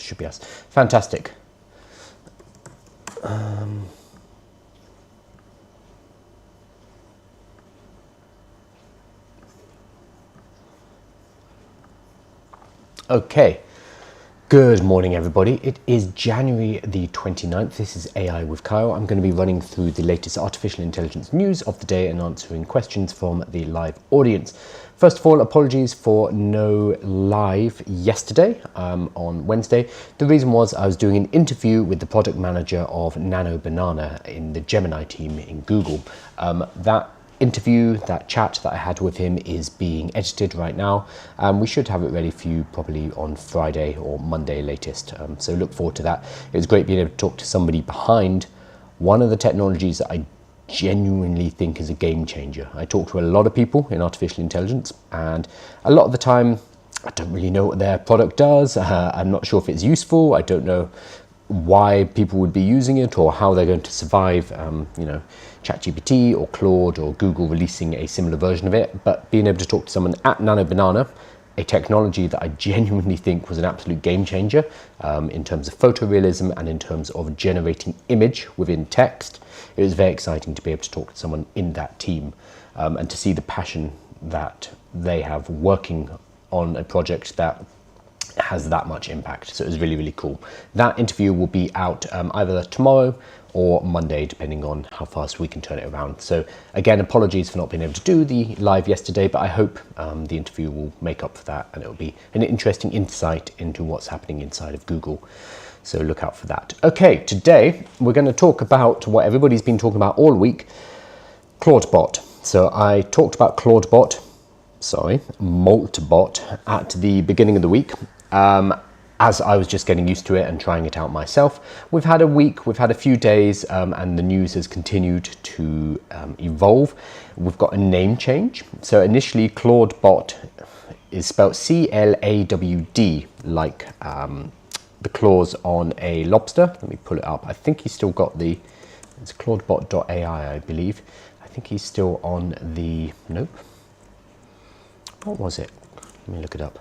should be us. Fantastic. Okay. Good morning, everybody. It is January the 29th. This is AI with Kyle. I'm going to be running through the latest artificial intelligence news of the day and answering questions from the live audience. First of all, apologies for no live yesterday on Wednesday. The reason was I was doing an interview with the product manager of Nano Banana in the Gemini team in Google. That interview, that chat that I had with him is being edited right now. We should have it ready for you probably on Friday or Monday latest. So look forward to that. It was great being able to talk to somebody behind one of the technologies that I genuinely think is a game changer. I talk to a lot of people in artificial intelligence, and a lot of the time I don't really know what their product does. I'm not sure if it's useful. I don't know why people would be using it or how they're going to survive, ChatGPT or Claude or Google releasing a similar version of it. But being able to talk to someone at Nano Banana, a technology that I genuinely think was an absolute game changer in terms of photorealism and in terms of generating image within text, it was very exciting to be able to talk to someone in that team and to see the passion that they have working on a project that has that much impact. So it was really, really cool. That interview will be out either tomorrow or Monday, depending on how fast we can turn it around. So again, apologies for not being able to do the live yesterday, but I hope the interview will make up for that, and it'll be an interesting insight into what's happening inside of Google. So look out for that. Okay, today we're going to talk about what everybody's been talking about all week, Clawdbot. So I talked about Moltbot at the beginning of the week. As I was just getting used to it and trying it out myself. We've had a week, we've had a few days, and the news has continued to evolve. We've got a name change. So initially, Clawdbot is spelled C-L-A-W-D, like the claws on a lobster. Let me pull it up. I think he's still got it's Clawdbot.ai, I believe. I think he's still on nope. What was it? Let me look it up.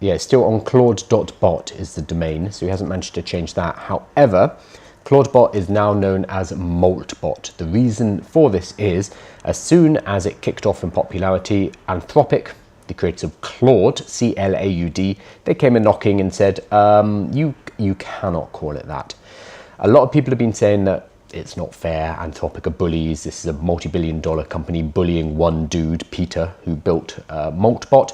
Yeah, still on Clawd.bot is the domain, so he hasn't managed to change that. However, Clawdbot is now known as Moltbot. The reason for this is, as soon as it kicked off in popularity, Anthropic, the creators of Claude, C-L-A-U-D, they came a knocking and said, you cannot call it that. A lot of people have been saying that it's not fair, Anthropic are bullies, this is a multi-billion-dollar company bullying one dude, Peter, who built Moltbot.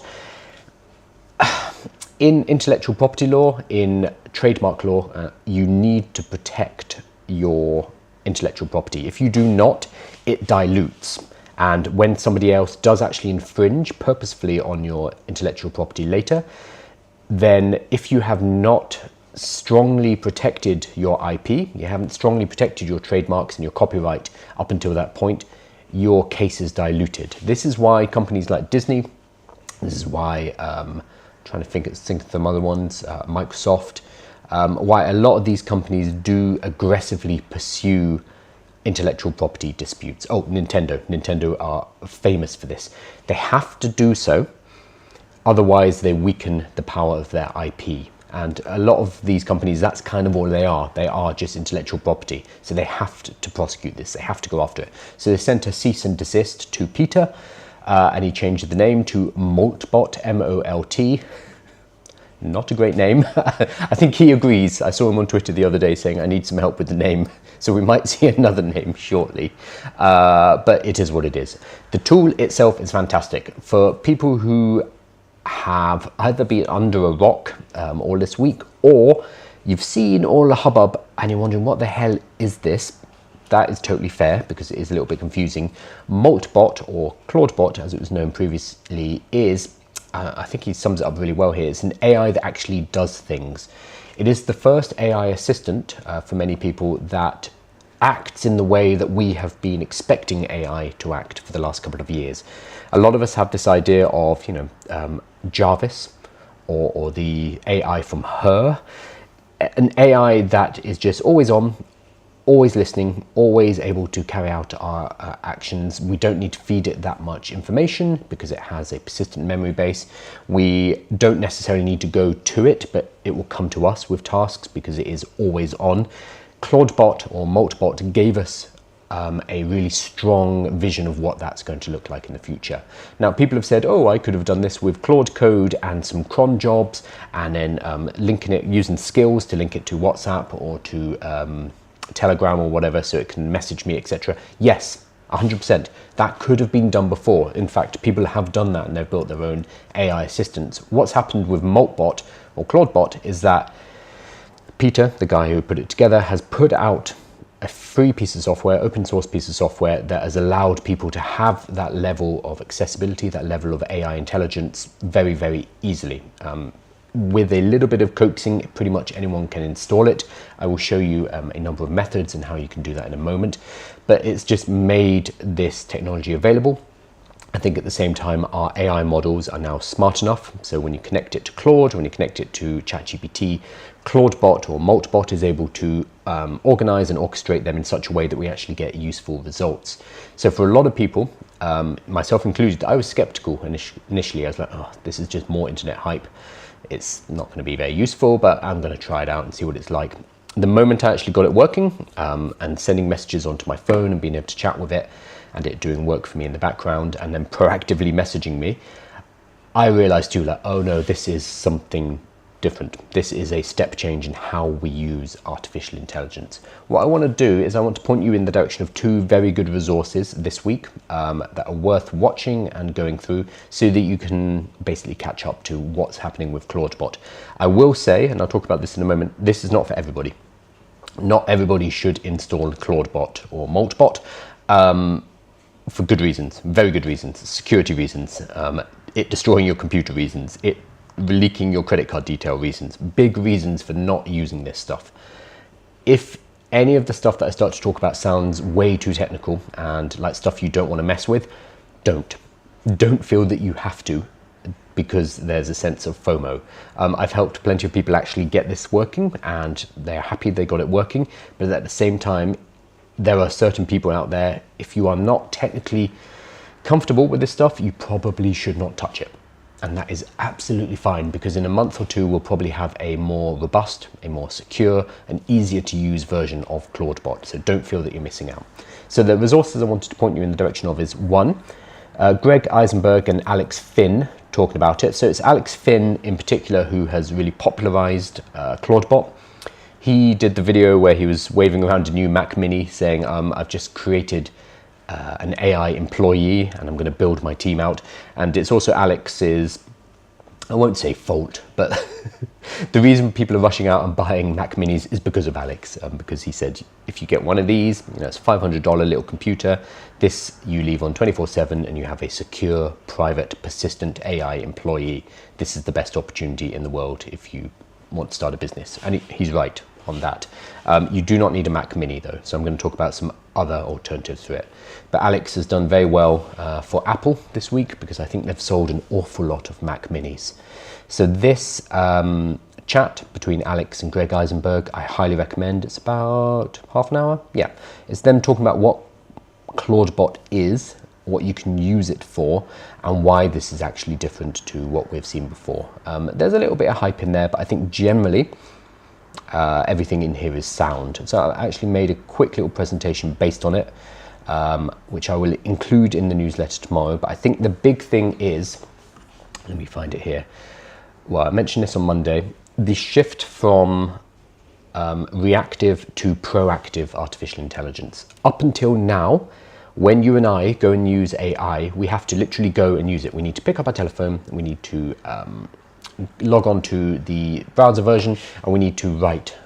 In intellectual property law, in trademark law, you need to protect your intellectual property. If you do not, it dilutes. And when somebody else does actually infringe purposefully on your intellectual property later, then if you have not strongly protected your IP, you haven't strongly protected your trademarks and your copyright up until that point, your case is diluted. This is why companies like Disney, this is why trying to think of some other ones, Microsoft, why a lot of these companies do aggressively pursue intellectual property disputes. Oh, Nintendo are famous for this. They have to do so, otherwise they weaken the power of their IP. And a lot of these companies, that's kind of all they are. They are just intellectual property. So they have to prosecute this. They have to go after it. So they sent a cease and desist to Peter, and he changed the name to Moltbot, M-O-L-T. Not a great name. I think he agrees. I saw him on Twitter the other day saying, I need some help with the name. So we might see another name shortly. But it is what it is. The tool itself is fantastic. For people who have either been under a rock all this week, or you've seen all the hubbub and you're wondering what the hell is this, that is totally fair because it is a little bit confusing. Moltbot, or Clawdbot as it was known previously, is, I think he sums it up really well here, it's an AI that actually does things. It is the first AI assistant for many people that acts in the way that we have been expecting AI to act for the last couple of years. A lot of us have this idea of, Jarvis or the AI from Her, an AI that is just always on, always listening, always able to carry out our actions. We don't need to feed it that much information because it has a persistent memory base. We don't necessarily need to go to it, but it will come to us with tasks because it is always on. Clawdbot or Moltbot gave us a really strong vision of what that's going to look like in the future. Now, people have said, oh, I could have done this with Claude code and some cron jobs, and then linking it, using skills to link it to WhatsApp or to Telegram or whatever, so it can message me, etc. Yes, 100%. That could have been done before. In fact, people have done that and they've built their own AI assistants. What's happened with Moltbot or Clawdbot is that Peter, the guy who put it together, has put out a free piece of software, open source piece of software that has allowed people to have that level of accessibility, that level of AI intelligence very, very easily. With a little bit of coaxing, pretty much anyone can install it. I will show you a number of methods and how you can do that in a moment, but it's just made this technology available. I think at the same time, our AI models are now smart enough. So when you connect it to Claude, when you connect it to ChatGPT, Clawdbot or Moltbot is able to organize and orchestrate them in such a way that we actually get useful results. So for a lot of people, myself included, I was skeptical initially. I was like, oh, this is just more internet hype. It's not going to be very useful, but I'm going to try it out and see what it's like. The moment I actually got it working and sending messages onto my phone and being able to chat with it and it doing work for me in the background and then proactively messaging me, I realized too, like, oh no, this is something different. This is a step change in how we use artificial intelligence. What I want to do is I want to point you in the direction of two very good resources this week that are worth watching and going through so that you can basically catch up to what's happening with Clawdbot. I will say, and I'll talk about this in a moment, this is not for everybody. Not everybody should install Clawdbot or Moltbot for good reasons, very good reasons, security reasons, it destroying your computer reasons, it leaking your credit card detail reasons, big reasons for not using this stuff. If any of the stuff that I start to talk about sounds way too technical and like stuff you don't want to mess with, don't feel that you have to, because there's a sense of FOMO. I've helped plenty of people actually get this working and they're happy they got it working, but at the same time, there are certain people out there, if you are not technically comfortable with this stuff, you probably should not touch it. And that is absolutely fine, because in a month or two, we'll probably have a more robust, a more secure, and easier to use version of Clawdbot. So don't feel that you're missing out. So the resources I wanted to point you in the direction of is one, Greg Eisenberg and Alex Finn talking about it. So it's Alex Finn in particular who has really popularized Clawdbot. He did the video where he was waving around a new Mac Mini saying, I've just created an AI employee and I'm going to build my team out. And it's also Alex's, I won't say fault, but the reason people are rushing out and buying Mac Minis is because of Alex, because he said, if you get one of these, it's a $500 little computer, this you leave on 24/7 and you have a secure, private, persistent AI employee. This is the best opportunity in the world if you want to start a business. And he's right on that. You do not need a Mac Mini though, so I'm going to talk about some other alternatives to it. But Alex has done very well for Apple this week, because I think they've sold an awful lot of Mac Minis. So this chat between Alex and Greg Eisenberg, I highly recommend. It's about half an hour. Yeah, it's them talking about what Clawdbot is, what you can use it for, and why this is actually different to what we've seen before. There's a little bit of hype in there, but I think generally everything in here is sound. So I actually made a quick little presentation based on it, which I will include in the newsletter tomorrow. But I think the big thing is, let me find it here. Well, I mentioned this on Monday, the shift from reactive to proactive artificial intelligence. Up until now, when you and I go and use AI, we have to literally go and use it. We need to pick up our telephone, we need to log on to the browser version, and we need to write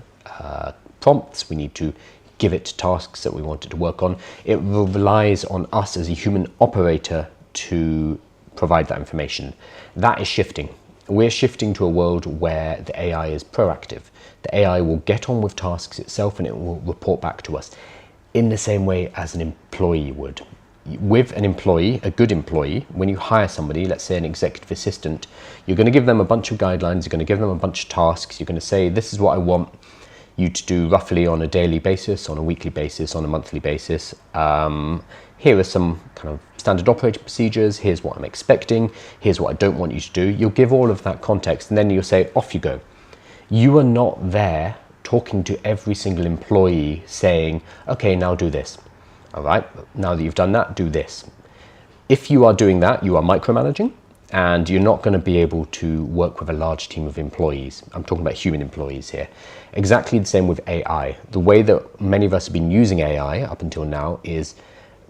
prompts, we need to give it tasks that we want it to work on. It relies on us as a human operator to provide that information. That is shifting. We're shifting to a world where the AI is proactive. The AI will get on with tasks itself and it will report back to us in the same way as an employee would. With an employee, a good employee, when you hire somebody, let's say an executive assistant, you're going to give them a bunch of guidelines, you're going to give them a bunch of tasks, you're going to say, this is what I want. you to do roughly on a daily basis, on a weekly basis, on a monthly basis. Here are some kind of standard operating procedures. Here's what I'm expecting. Here's what I don't want you to do. You'll give all of that context, and then you'll say, off you go. You are not there talking to every single employee saying, okay, now do this. All right, now that you've done that, do this. If you are doing that, you are micromanaging, and you're not going to be able to work with a large team of employees. I'm talking about human employees here. Exactly the same with AI. The way that many of us have been using AI up until now is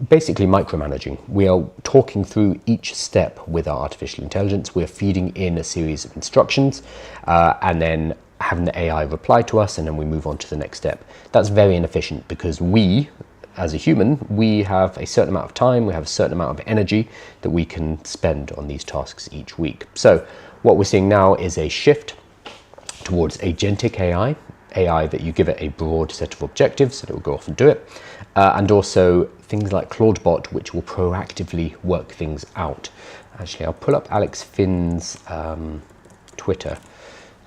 basically micromanaging. We are talking through each step with our artificial intelligence. We're feeding in a series of instructions and then having the AI reply to us, and then we move on to the next step. That's very inefficient because we, as a human, we have a certain amount of time, we have a certain amount of energy that we can spend on these tasks each week. So what we're seeing now is a shift towards agentic AI, AI that you give it a broad set of objectives and it will go off and do it. And also things like Clawdbot, which will proactively work things out. Actually, I'll pull up Alex Finn's Twitter,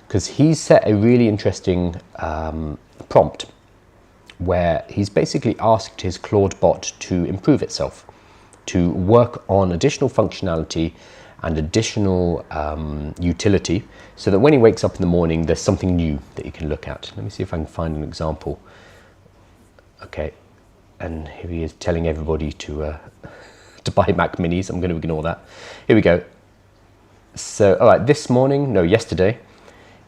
because he's set a really interesting prompt where he's basically asked his Clawdbot to improve itself, to work on additional functionality and additional utility, so that when he wakes up in the morning, there's something new that he can look at. Let me see if I can find an example. Okay, and here he is telling everybody to buy Mac Minis. I'm going to ignore that. Here we go. So, all right, yesterday,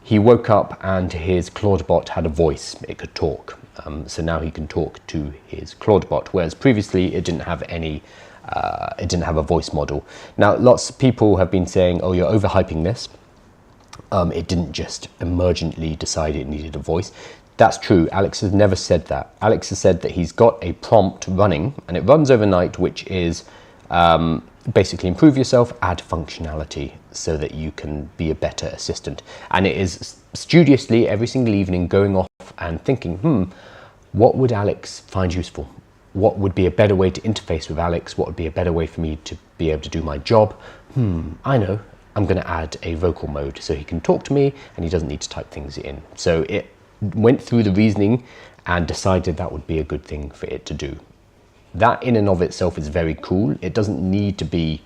he woke up and his Clawdbot had a voice. It could talk. So now he can talk to his Clawdbot, whereas previously it didn't have any, it didn't have a voice model. Now, lots of people have been saying, oh, you're overhyping this. It didn't just emergently decide it needed a voice. That's true. Alex has never said that. Alex has said that he's got a prompt running, and it runs overnight, which is basically improve yourself, add functionality so that you can be a better assistant. And it is studiously every single evening going off and thinking, what would Alex find useful? What would be a better way to interface with Alex? What would be a better way for me to be able to do my job? I know, I'm going to add a vocal mode so he can talk to me and he doesn't need to type things in. So it went through the reasoning and decided that would be a good thing for it to do. That in and of itself is very cool. It doesn't need to be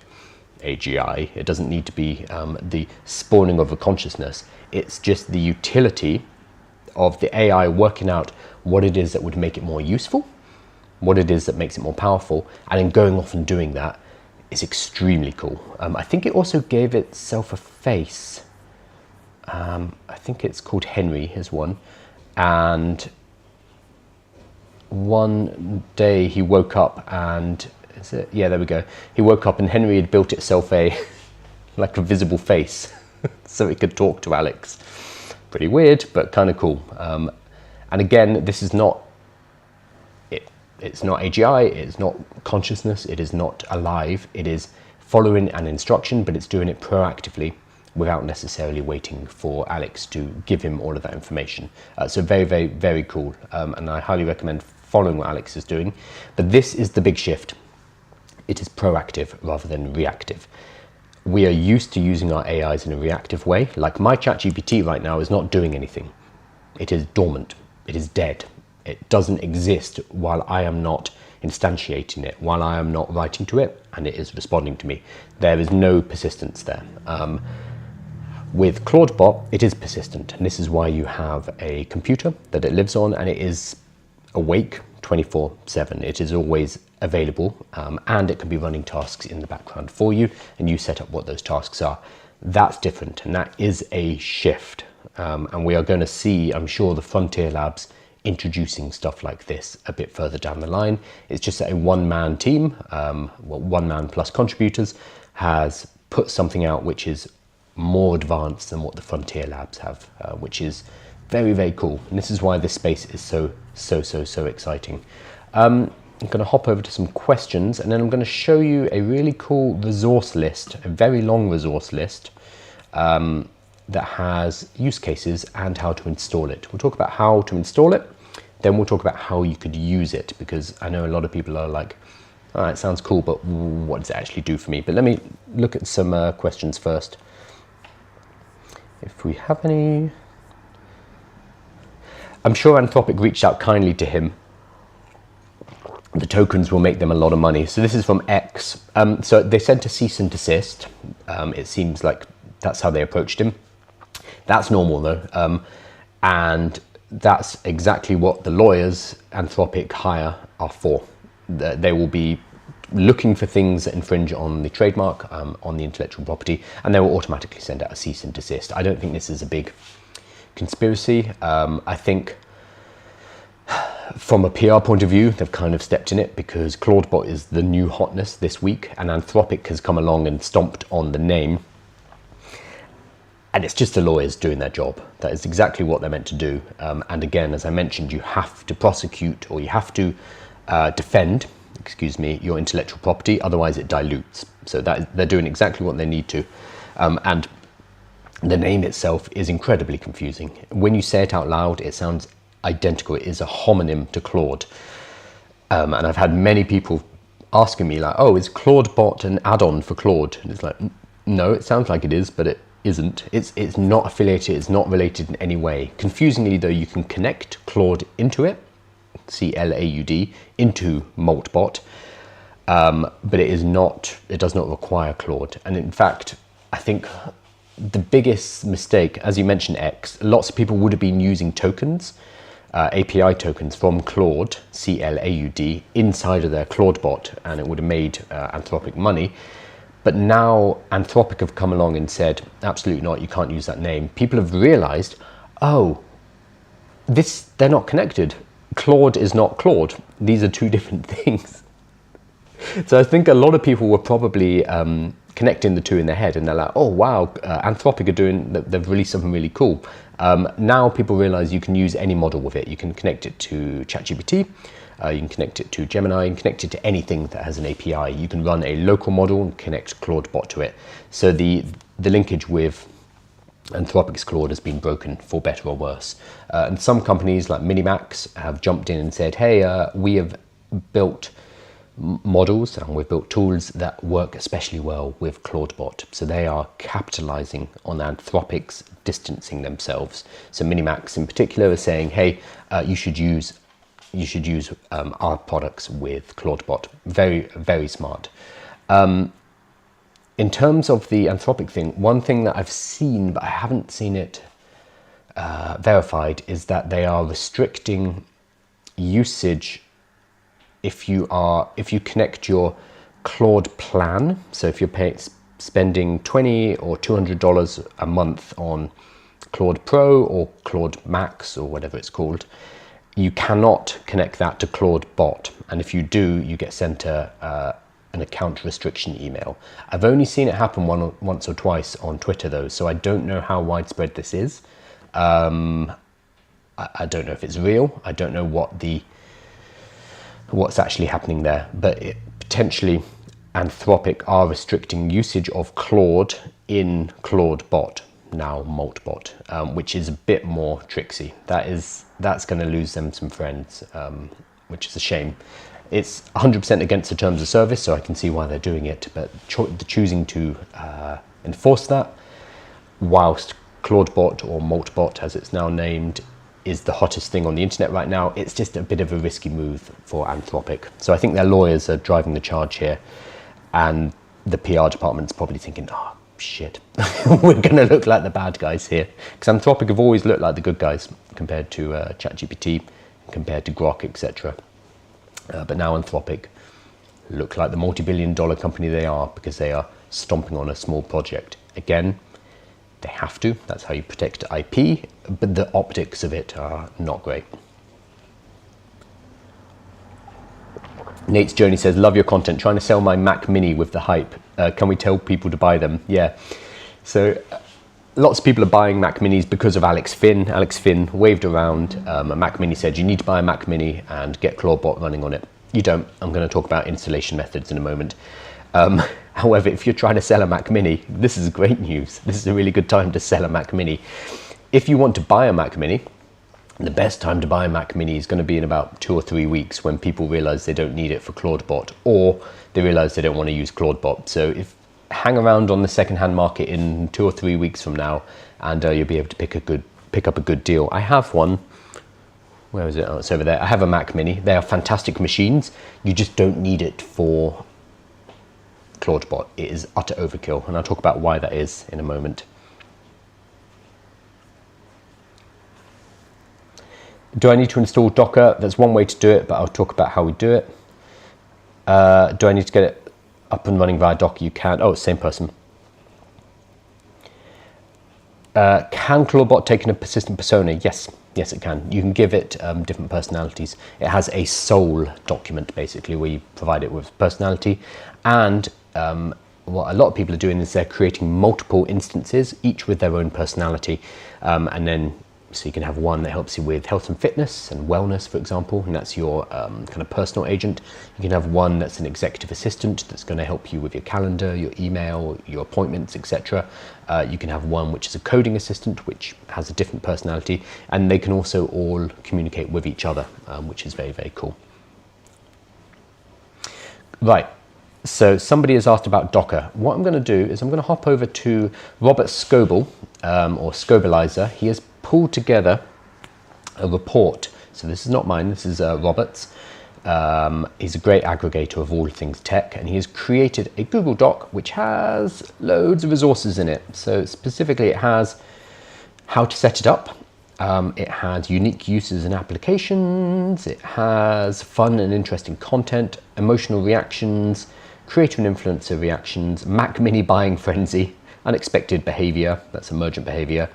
AGI. It doesn't need to be the spawning of a consciousness. It's just the utility of the AI working out what it is that would make it more useful, what it is that makes it more powerful, and then going off and doing that is extremely cool. I think it also gave itself a face. I think it's called Henry, his one. And one day he woke up and, yeah, there we go. He woke up and Henry had built itself like a visible face so it could talk to Alex. Pretty weird, but kind of cool. And again, this is not, it's not AGI, it's not consciousness, it is not alive. It is following an instruction, but it's doing it proactively without necessarily waiting for Alex to give him all of that information. So very, very, very cool. And I highly recommend following what Alex is doing. But this is the big shift. It is proactive rather than reactive. We are used to using our AIs in a reactive way. Like my ChatGPT right now is not doing anything. It is dormant. It is dead. It doesn't exist while I am not instantiating it, while I am not writing to it, and it is responding to me. There is no persistence there. With Clawdbot, it is persistent, and this is why you have a computer that it lives on, and it is awake 24/7. It is always available, and it can be running tasks in the background for you, and you set up what those tasks are. That's different, and that is a shift. And we are going to see, I'm sure, the frontier labs introducing stuff like this a bit further down the line. It's just that a one-man team, one man plus contributors, has put something out which is more advanced than what the frontier labs have, which is very, very cool. And this is why this space is so exciting. I'm going to hop over to some questions, and then I'm going to show you a really cool resource list, a very long resource list that has use cases and how to install it. We'll talk about how to install it, then we'll talk about how you could use it, because I know a lot of people are like, all right, sounds cool, but what does it actually do for me? But let me look at some questions first. If we have any. I'm sure Anthropic reached out kindly to him. The tokens will make them a lot of money. So this is from X. So they sent a cease and desist. It seems like that's how they approached him. That's normal though. And that's exactly what the lawyers Anthropic hire are for. They will be looking for things that infringe on the trademark, on the intellectual property, and they will automatically send out a cease and desist. I don't think this is a big conspiracy. I think from a PR point of view, they've kind of stepped in it because Clawdbot is the new hotness this week, and Anthropic has come along and stomped on the name. And it's just the lawyers doing their job. That is exactly what they're meant to do. And again, as I mentioned, you have to prosecute, or you have to defend, your intellectual property, otherwise it dilutes. So that they're doing exactly what they need to. And the name itself is incredibly confusing. When you say it out loud, it sounds identical. It is a homonym to Claude. And I've had many people asking me like, oh, is Clawdbot an add-on for Claude? And it's like, no, it sounds like it is, but it isn't. It's not affiliated, it's not related in any way. Confusingly though, you can connect Claude into it, C-L-A-U-D, into Moltbot, but it does not require Claude. And in fact, I think the biggest mistake, as you mentioned X, lots of people would have been using tokens, API tokens from Claude, C-L-A-U-D, inside of their Clawdbot, and it would have made Anthropic money. But now Anthropic have come along and said, absolutely not, you can't use that name. People have realized, oh, they're not connected. Claude is not Claude. These are two different things. So I think a lot of people were probably connecting the two in their head, and they're like, oh wow, Anthropic they've released something really cool. Now people realize you can use any model with it. You can connect it to ChatGPT, you can connect it to Gemini, you can connect it to anything that has an API. You can run a local model and connect Clawdbot to it. So the linkage with Anthropic's Claude has been broken, for better or worse. And some companies like Minimax have jumped in and said, hey, we have built models and we've built tools that work especially well with Clawdbot. So they are capitalizing on Anthropic's distancing themselves. So Minimax in particular is saying, hey, you should use our products with Clawdbot. Very, very smart. In terms of the Anthropic thing, one thing that I've seen, but I haven't seen it verified, is that they are restricting usage if you connect your Claude plan. So if you're spending $20 or $200 a month on Claude Pro or Claude Max or whatever it's called, you cannot connect that to Clawdbot. And if you do, you get sent an account restriction email. I've only seen it happen once or twice on Twitter though, so I don't know how widespread this is. I don't know if it's real. I don't know what's actually happening there, but potentially Anthropic are restricting usage of Claude in Clawdbot, now Moltbot, which is a bit more tricksy. That's going to lose them some friends, which is a shame. It's 100% against the terms of service, so I can see why they're doing it, but choosing to enforce that, whilst Clawdbot, or Moltbot as it's now named, is the hottest thing on the internet right now, it's just a bit of a risky move for Anthropic. So I think their lawyers are driving the charge here, and the PR department's probably thinking, oh shit, we're going to look like the bad guys here. Because Anthropic have always looked like the good guys compared to ChatGPT, compared to Grok, etc. But now Anthropic look like the multi-billion-dollar company they are, because they are stomping on a small project. Again, they have to, that's how you protect IP, but the optics of it are not great. Nate's Journey says, love your content, trying to sell my Mac Mini with the hype. Can we tell people to buy them? Yeah, so lots of people are buying Mac Minis because of Alex Finn. Alex Finn waved around a Mac Mini, said you need to buy a Mac Mini and get Clawdbot running on it. You don't. I'm going to talk about installation methods in a moment. However, if you're trying to sell a Mac Mini, this is great news. This is a really good time to sell a Mac Mini. If you want to buy a Mac Mini, the best time to buy a Mac Mini is going to be in about 2 or 3 weeks, when people realize they don't need it for Clawdbot, or they realize they don't want to use Clawdbot. So hang around on the secondhand market in 2 or 3 weeks from now, and you'll be able to pick up a good deal. I have one where is it? Oh, it's over there. I have a Mac Mini. They are fantastic machines. You just don't need it for Clawdbot. It is utter overkill, and I'll talk about why that is in a moment. Do I need to install Docker? There's one way to do it, but I'll talk about how we do it. Do I need to get it up and running via Docker? You can. Oh, same person. Can Clawdbot take in a persistent persona? Yes, yes it can. You can give it different personalities. It has a soul document basically where you provide it with personality, and what a lot of people are doing is they're creating multiple instances, each with their own personality, and then so you can have one that helps you with health and fitness and wellness, for example, and that's your kind of personal agent. You can have one that's an executive assistant that's going to help you with your calendar, your email, your appointments, etc. You can have one which is a coding assistant, which has a different personality, and they can also all communicate with each other, which is very, very cool. Right. So somebody has asked about Docker. What I'm going to do is I'm going to hop over to Robert Scoble, or Scobelizer. He has pulled together a report. So this is not mine, this is Robert's. He's a great aggregator of all things tech, and he has created a Google Doc which has loads of resources in it. So specifically it has how to set it up. It has unique uses and applications. It has fun and interesting content, emotional reactions, creator and influencer reactions, Mac Mini buying frenzy, unexpected behavior, that's emergent behavior,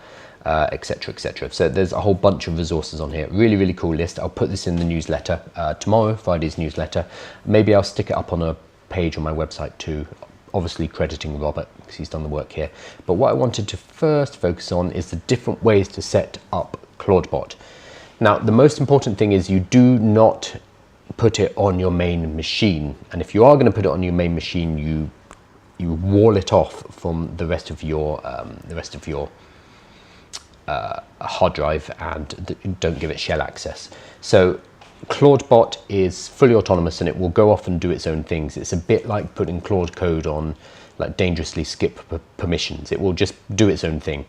etc, etc. So there's a whole bunch of resources on here. Really, really cool list. I'll put this in the newsletter tomorrow, Friday's newsletter. Maybe I'll stick it up on a page on my website too, obviously crediting Robert because he's done the work here. But what I wanted to first focus on is the different ways to set up Clawdbot. Now, the most important thing is you do not put it on your main machine. And if you are going to put it on your main machine, you wall it off from the rest of your hard drive and don't give it shell access. So Clawdbot is fully autonomous and it will go off and do its own things. It's a bit like putting Claude code on like dangerously skip permissions. It will just do its own thing.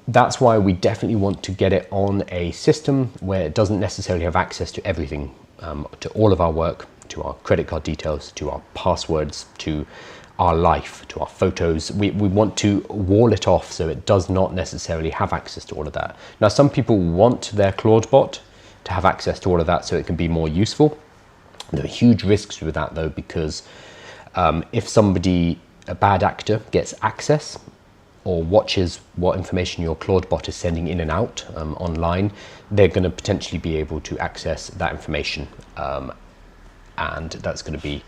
That's why we definitely want to get it on a system where it doesn't necessarily have access to everything, to all of our work, to our credit card details, to our passwords, to our life, to our photos. We want to wall it off so it does not necessarily have access to all of that. Now, some people want their Clawdbot to have access to all of that so it can be more useful. There are huge risks with that though, because if somebody, a bad actor, gets access or watches what information your Clawdbot is sending in and out online, they're going to potentially be able to access that information, and that's going to be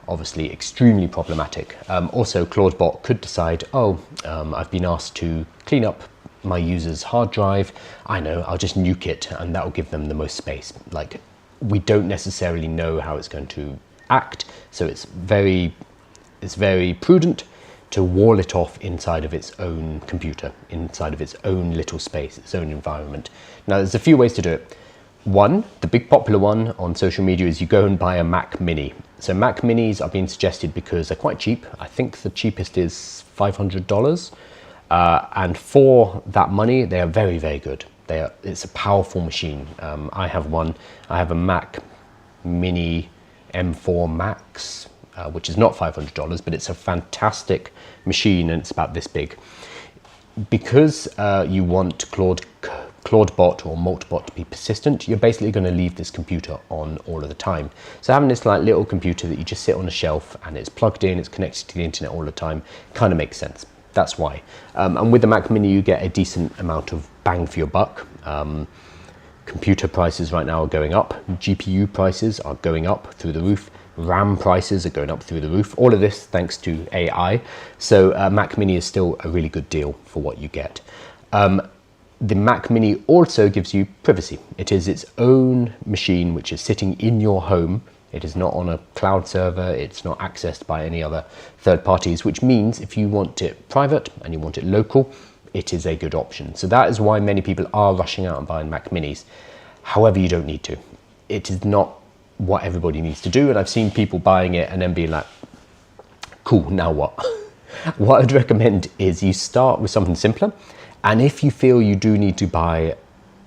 obviously extremely problematic. Also, Clawdbot could decide, I've been asked to clean up my user's hard drive. I know, I'll just nuke it and that will give them the most space. Like, we don't necessarily know how it's going to act, so it's very prudent to wall it off inside of its own computer, inside of its own little space, its own environment. Now, there's a few ways to do it. One, the big popular one on social media is you go and buy a Mac Mini. So Mac Minis are being suggested because they're quite cheap. I think the cheapest is $500. And for that money, they are very, very good. It's a powerful machine. I have one. I have a Mac Mini M4 Max, which is not $500, but it's a fantastic machine and it's about this big. Because you want Clawdbot or Moltbot to be persistent, you're basically going to leave this computer on all of the time. So having this like little computer that you just sit on a shelf and it's plugged in, it's connected to the internet all the time, kind of makes sense. That's why. And with the Mac Mini, you get a decent amount of bang for your buck. Computer prices right now are going up. GPU prices are going up through the roof. RAM prices are going up through the roof. All of this thanks to AI. So Mac Mini is still a really good deal for what you get. The Mac Mini also gives you privacy. It is its own machine which is sitting in your home. It is not on a cloud server. It's not accessed by any other third parties, which means if you want it private and you want it local, it is a good option. So that is why many people are rushing out and buying Mac Minis. However, you don't need to. It is not what everybody needs to do. And I've seen people buying it and then being like, cool, now what? What I'd recommend is you start with something simpler. And if you feel you do need to buy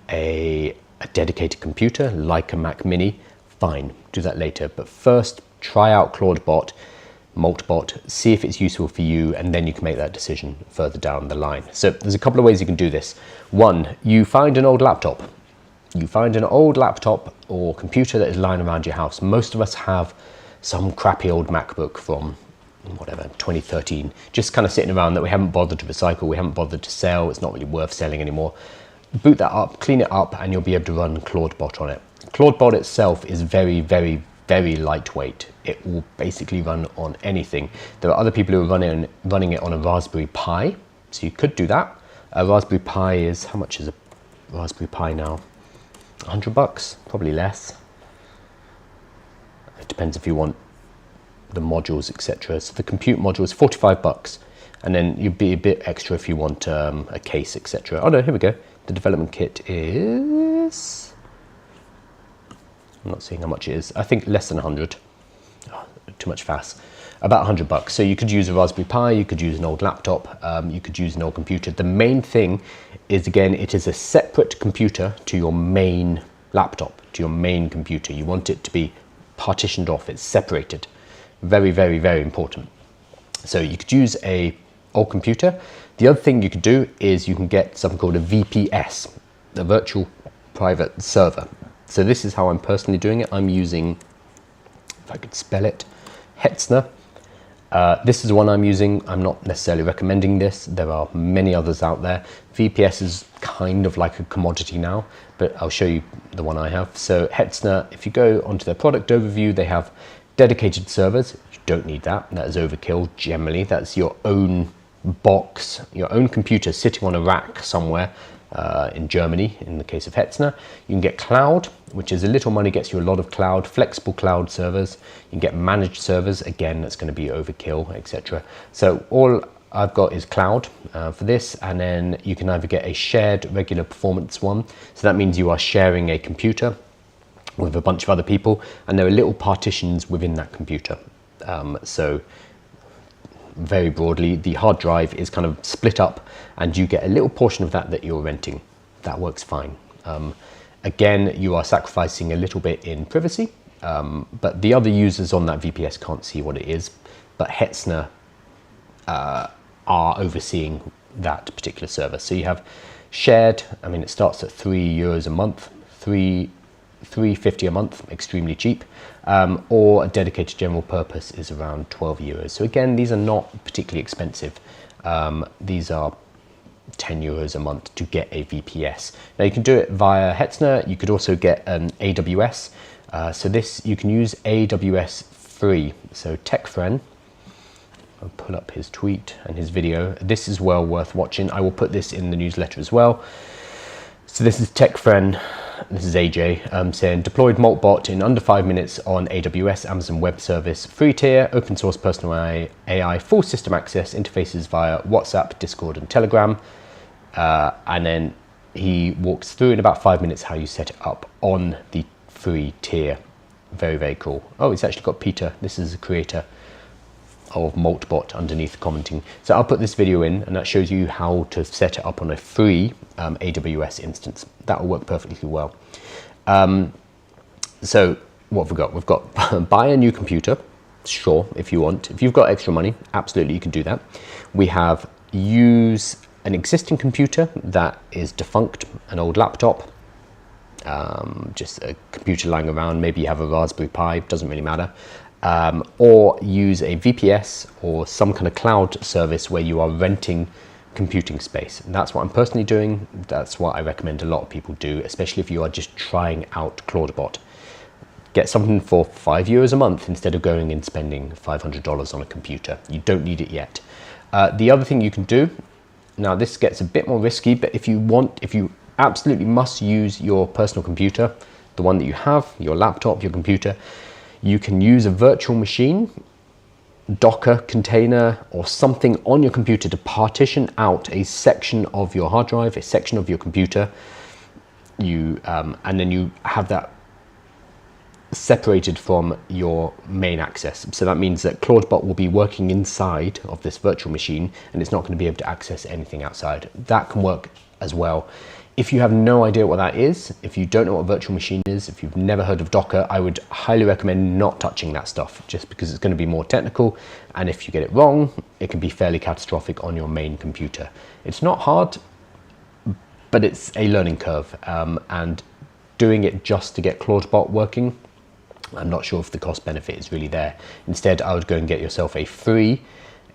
a a dedicated computer like a Mac Mini, fine, do that later. But first, try out Clawdbot, Moltbot, see if it's useful for you, and then you can make that decision further down the line. So there's a couple of ways you can do this. One, you find an old laptop. You find an old laptop or computer that is lying around your house. Most of us have some crappy old MacBook from whatever, 2013, just kind of sitting around that we haven't bothered to recycle, we haven't bothered to sell, it's not really worth selling anymore. Boot that up, clean it up, and you'll be able to run Clawdbot on it. Clawdbot itself is very, very, very lightweight. It will basically run on anything. There are other people who are running it on a Raspberry Pi, so you could do that. A Raspberry Pi is, how much is a Raspberry Pi now? $100, probably less. It depends if you want the modules, etc. So the compute module is $45, and then you'd be a bit extra if you want a case, etc. Oh no, here we go. The development kit is, I'm not seeing how much it is. I think less than 100. Oh, too much fast. About $100. So you could use a Raspberry Pi, you could use an old laptop, you could use an old computer. The main thing is, again, it is a separate computer to your main laptop, to your main computer. You want it to be partitioned off, it's separated. Very, very, very important. So you could use a old computer. The other thing you could do is you can get something called a VPS, a virtual private server. So this is how I'm personally doing it. I'm using, if I could spell it, Hetzner. This is the one I'm using. I'm not necessarily recommending this. There are many others out there. VPS is kind of like a commodity now, but I'll show you the one I have. So Hetzner, if you go onto their product overview, they have dedicated servers. You don't need that. That is overkill generally. That's your own box, your own computer sitting on a rack somewhere in Germany, in the case of Hetzner. You can get cloud, which is a little money, gets you a lot of cloud, flexible cloud servers. You can get managed servers. Again, that's going to be overkill, etc. So all I've got is cloud for this, and then you can either get a shared regular performance one. So that means you are sharing a computer with a bunch of other people, and there are little partitions within that computer. So very broadly, the hard drive is kind of split up, and you get a little portion of that you're renting. That works fine. Again, you are sacrificing a little bit in privacy, but the other users on that VPS can't see what it is. But Hetzner are overseeing that particular server. So you have shared, I mean, it starts at €3 a month, $3.50 a month, extremely cheap, or a dedicated general purpose is around €12. So again, these are not particularly expensive. These are €10 a month to get a VPS. Now you can do it via Hetzner. You could also get an AWS. So this, you can use AWS free. So TechFriend, I'll pull up his tweet and his video. This is well worth watching. I will put this in the newsletter as well. So this is TechFriend. This is AJ saying deployed Moltbot in under 5 minutes on AWS, Amazon Web Service, free tier, open source personal AI, full system access, interfaces via WhatsApp, Discord, and Telegram. And then he walks through in about 5 minutes how you set it up on the free tier. Very, very cool. Oh, it's actually got Peter. This is the creator of Moltbot underneath commenting. So I'll put this video in, and that shows you how to set it up on a free AWS instance. That will work perfectly well. So what have we got? We've got buy a new computer, sure, if you want. If you've got extra money, absolutely you can do that. We have use an existing computer that is defunct, an old laptop, just a computer lying around. Maybe you have a Raspberry Pi, doesn't really matter. Or use a VPS or some kind of cloud service where you are renting computing space. And that's what I'm personally doing. That's what I recommend a lot of people do, especially if you are just trying out Clawdbot. Get something for €5 a month instead of going and spending $500 on a computer. You don't need it yet. The other thing you can do, now this gets a bit more risky, but if you absolutely must use your personal computer, the one that you have, your laptop, your computer, you can use a virtual machine, Docker container, or something on your computer to partition out a section of your hard drive, a section of your computer. And then you have that separated from your main access. So that means that Clawdbot will be working inside of this virtual machine, and it's not going to be able to access anything outside. That can work as well. If you have no idea what that is, if you don't know what a virtual machine is, if you've never heard of Docker, I would highly recommend not touching that stuff, just because it's going to be more technical, and if you get it wrong, it can be fairly catastrophic on your main computer. It's not hard, but it's a learning curve, and doing it just to get Clawdbot working, I'm not sure if the cost benefit is really there. Instead, I would go and get yourself a free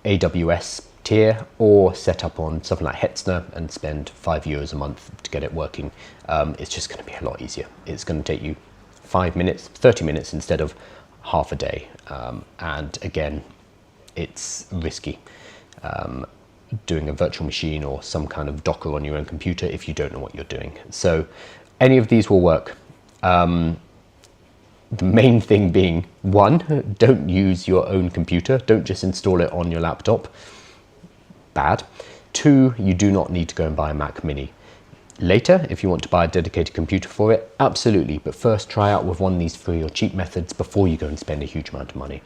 AWS tier, or set up on something like Hetzner and spend €5 a month to get it working. It's just going to be a lot easier. It's going to take you 5 minutes, 30 minutes instead of half a day. And again, it's risky doing a virtual machine or some kind of Docker on your own computer if you don't know what you're doing. So any of these will work. The main thing being, one, don't use your own computer. Don't just install it on your laptop. Bad. Two, you do not need to go and buy a Mac Mini. Later, if you want to buy a dedicated computer for it, absolutely. But first, try out with one of these free or cheap methods before you go and spend a huge amount of money.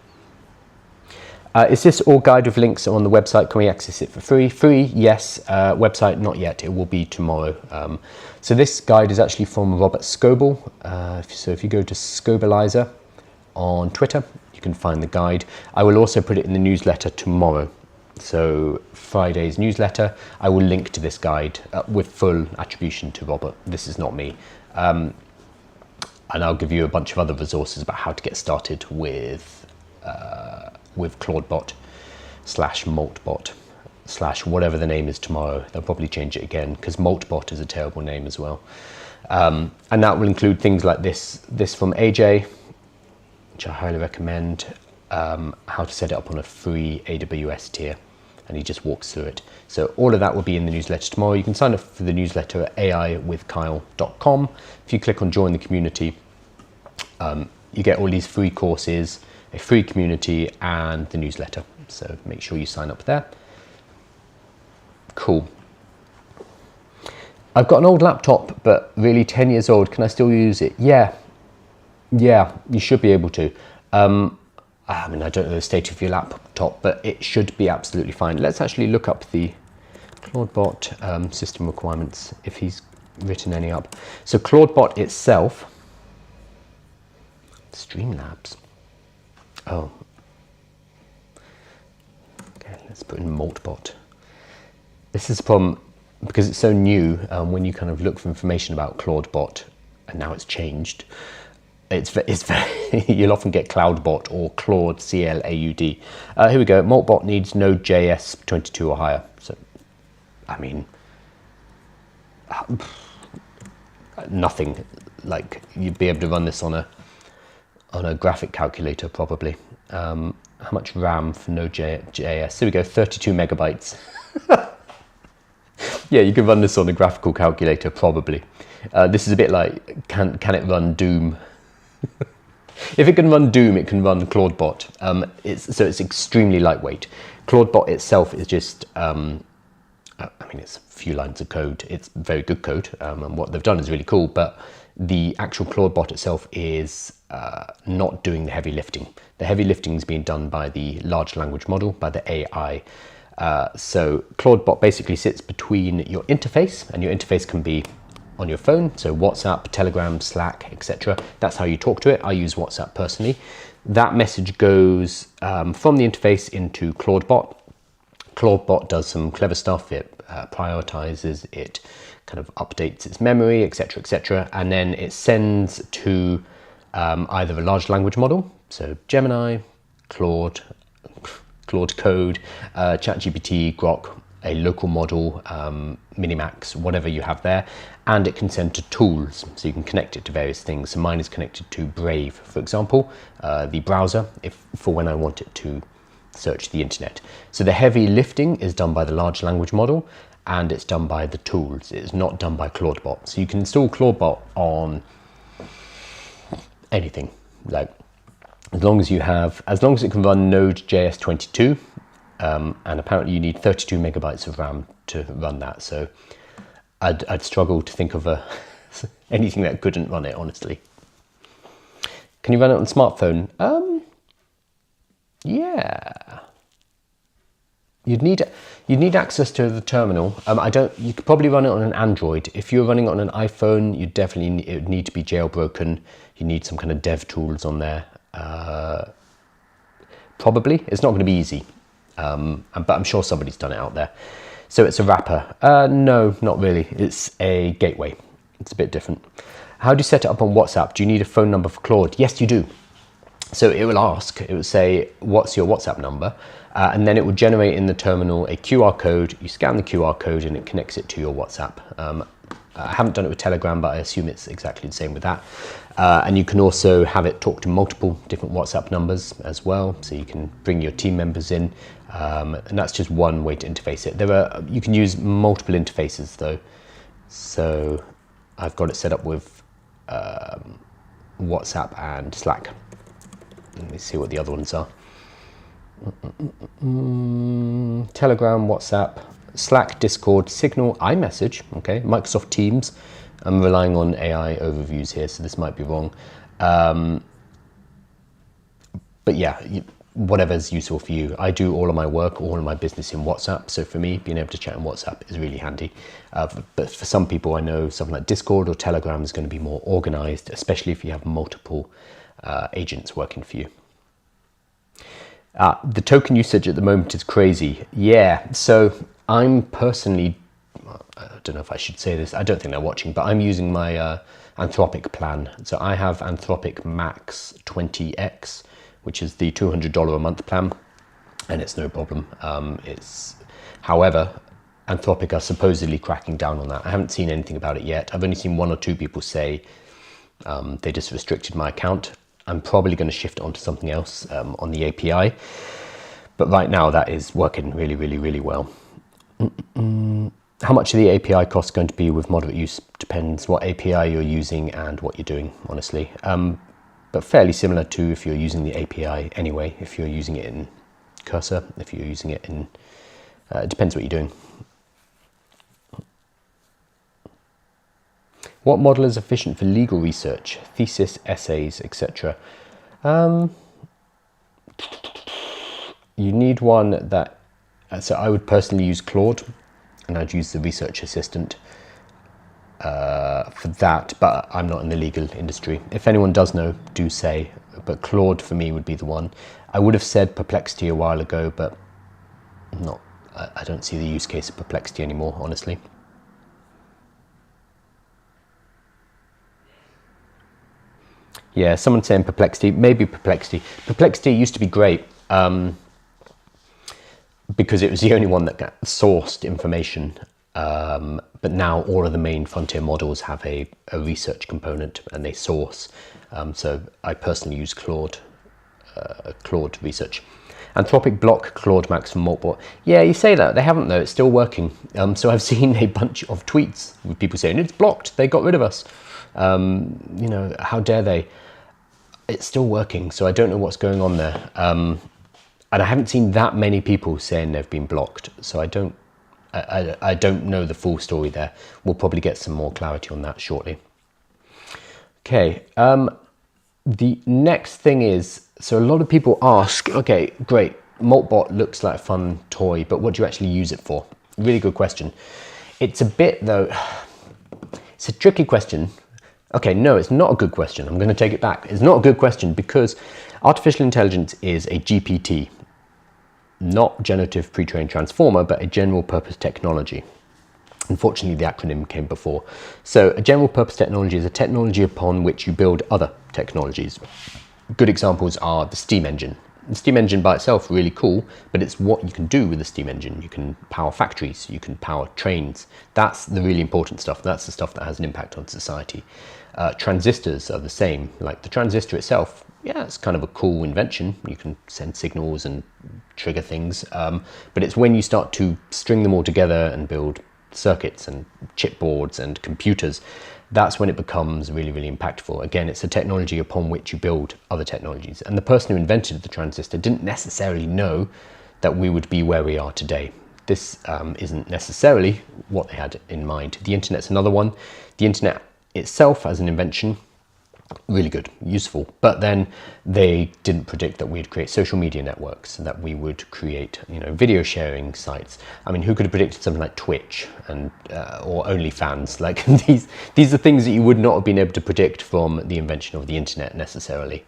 Is this all guide with links on the website? Can we access it for free? Free, yes. Website, not yet. It will be tomorrow. So this guide is actually from Robert Scoble. So if you go to Scobelizer on Twitter, you can find the guide. I will also put it in the newsletter tomorrow. So Friday's newsletter, I will link to this guide with full attribution to Robert. This is not me. And I'll give you a bunch of other resources about how to get started with Clawdbot / Moltbot / whatever the name is tomorrow. They'll probably change it again because Moltbot is a terrible name as well. And that will include things like this from AJ, which I highly recommend, how to set it up on a free AWS tier. And he just walks through it. So all of that will be in the newsletter tomorrow. You can sign up for the newsletter at aiwithkyle.com. If you click on join the community, you get all these free courses, a free community, and the newsletter. So make sure you sign up there. Cool. I've got an old laptop, but really 10 years old. Can I still use it? Yeah, you should be able to. I mean, I don't know the state of your laptop, but it should be absolutely fine. Let's actually look up the Clawdbot system requirements, if he's written any up. So Clawdbot itself, Streamlabs. Oh, okay, let's put in Moltbot. This is from, because it's so new, when you kind of look for information about Clawdbot, and now it's changed, it's very, you'll often get Clawdbot or Claude, C-L-A-U-D. Here we go. Moltbot needs Node.js 22 or higher. So, I mean, nothing. Like, you'd be able to run this on a graphic calculator probably. How much RAM for Node.js? Here we go. 32 megabytes. Yeah, you can run this on a graphical calculator probably. This is a bit like, can it run Doom? If it can run Doom, it can run Clawdbot. So it's extremely lightweight. Clawdbot itself is just, I mean, it's a few lines of code. It's very good code, and what they've done is really cool, but the actual Clawdbot itself is not doing the heavy lifting. The heavy lifting is being done by the large language model, by the AI. So Clawdbot basically sits between your interface, and your interface can be on your phone, so WhatsApp, Telegram, Slack, etc. That's how you talk to it. I use WhatsApp personally. That message goes from the interface into Clawdbot. Clawdbot does some clever stuff. It prioritizes, it kind of updates its memory, etc., etc., and then it sends to either a large language model, so Gemini, Claude Code, ChatGPT, Grok, a local model, Minimax, whatever you have there, and it can send to tools, so you can connect it to various things. So mine is connected to Brave, for example, the browser, for when I want it to search the internet. So the heavy lifting is done by the large language model, and it's done by the tools. It's not done by Clawdbot. So you can install Clawdbot on anything, like as long as it can run Node.js 22, and apparently you need 32 megabytes of RAM to run that. So I'd struggle to think of anything that couldn't run it, honestly. Can you run it on a smartphone? Yeah. You'd need access to the terminal. You could probably run it on an Android. If you're running it on an iPhone, it would need to be jailbroken. You need some kind of dev tools on there. Probably. It's not going to be easy, but I'm sure somebody's done it out there. So it's a wrapper. No, not really. It's a gateway. It's a bit different. How do you set it up on WhatsApp? Do you need a phone number for Claude? Yes, you do. So it will ask, it will say, what's your WhatsApp number? And then it will generate in the terminal a QR code. You scan the QR code and it connects it to your WhatsApp. I haven't done it with Telegram, but I assume it's exactly the same with that. And you can also have it talk to multiple different WhatsApp numbers as well. So you can bring your team members in. And that's just one way to interface it. You can use multiple interfaces though. So I've got it set up with WhatsApp and Slack. Let me see what the other ones are. Telegram, WhatsApp, Slack, Discord, Signal, iMessage, okay, Microsoft Teams. I'm relying on AI overviews here, so this might be wrong. But yeah, whatever's useful for you. I do all of my work, all of my business in WhatsApp. So for me, being able to chat in WhatsApp is really handy. But for some people, I know something like Discord or Telegram is going to be more organized, especially if you have multiple agents working for you. The token usage at the moment is crazy. Yeah, so I'm personally, I don't know if I should say this, I don't think they're watching, but I'm using my Anthropic plan. So I have Anthropic Max 20X, which is the $200 a month plan, and it's no problem. However, Anthropic are supposedly cracking down on that. I haven't seen anything about it yet. I've only seen one or two people say they just restricted my account. I'm probably going to shift onto something else on the API. But right now that is working really, really, really well. How much of the API cost is going to be with moderate use depends what API you're using and what you're doing, honestly. But fairly similar to if you're using the API anyway, if you're using it in Cursor, if you're using it in, it depends what you're doing. What model is efficient for legal research, thesis, essays, etc.? You need one that, so I would personally use Claude, and I'd use the research assistant for that, but I'm not in the legal industry. If anyone does know, do say, but Claude for me would be the one. I would have said Perplexity a while ago, but I don't see the use case of Perplexity anymore, honestly. Yeah, someone saying Perplexity, maybe Perplexity. Perplexity used to be great because it was the only one that sourced information. But now all of the main frontier models have a research component and they source. So I personally use Claude Research. Anthropic block Claude Max from Moltbot. Yeah, you say that. They haven't though. It's still working. So I've seen a bunch of tweets with people saying, it's blocked. They got rid of us. You know, how dare they? It's still working, so I don't know what's going on there. And I haven't seen that many people saying they've been blocked, so I don't know the full story there. We'll probably get some more clarity on that shortly. Okay, the next thing is, so a lot of people ask, okay, great, Moltbot looks like a fun toy, but what do you actually use it for? Really good question. It's a bit, though, it's a tricky question. Okay, no, it's not a good question. I'm going to take it back. It's not a good question because artificial intelligence is a GPT, not generative pre-trained transformer, but a general purpose technology. Unfortunately, the acronym came before. So a general purpose technology is a technology upon which you build other technologies. Good examples are the steam engine. The steam engine by itself, really cool, but it's what you can do with the steam engine. You can power factories, you can power trains. That's the really important stuff. That's the stuff that has an impact on society. Transistors are the same. Like the transistor itself, yeah, it's kind of a cool invention. You can send signals and trigger things, but it's when you start to string them all together and build circuits and chipboards and computers, that's when it becomes really, really impactful. Again, it's a technology upon which you build other technologies. And the person who invented the transistor didn't necessarily know that we would be where we are today. This isn't necessarily what they had in mind. The internet's another one. The internet itself as an invention Really good, useful. But then they didn't predict that we'd create social media networks, and that we would create, video sharing sites. I mean, who could have predicted something like Twitch and or OnlyFans? Like these are things that you would not have been able to predict from the invention of the internet necessarily.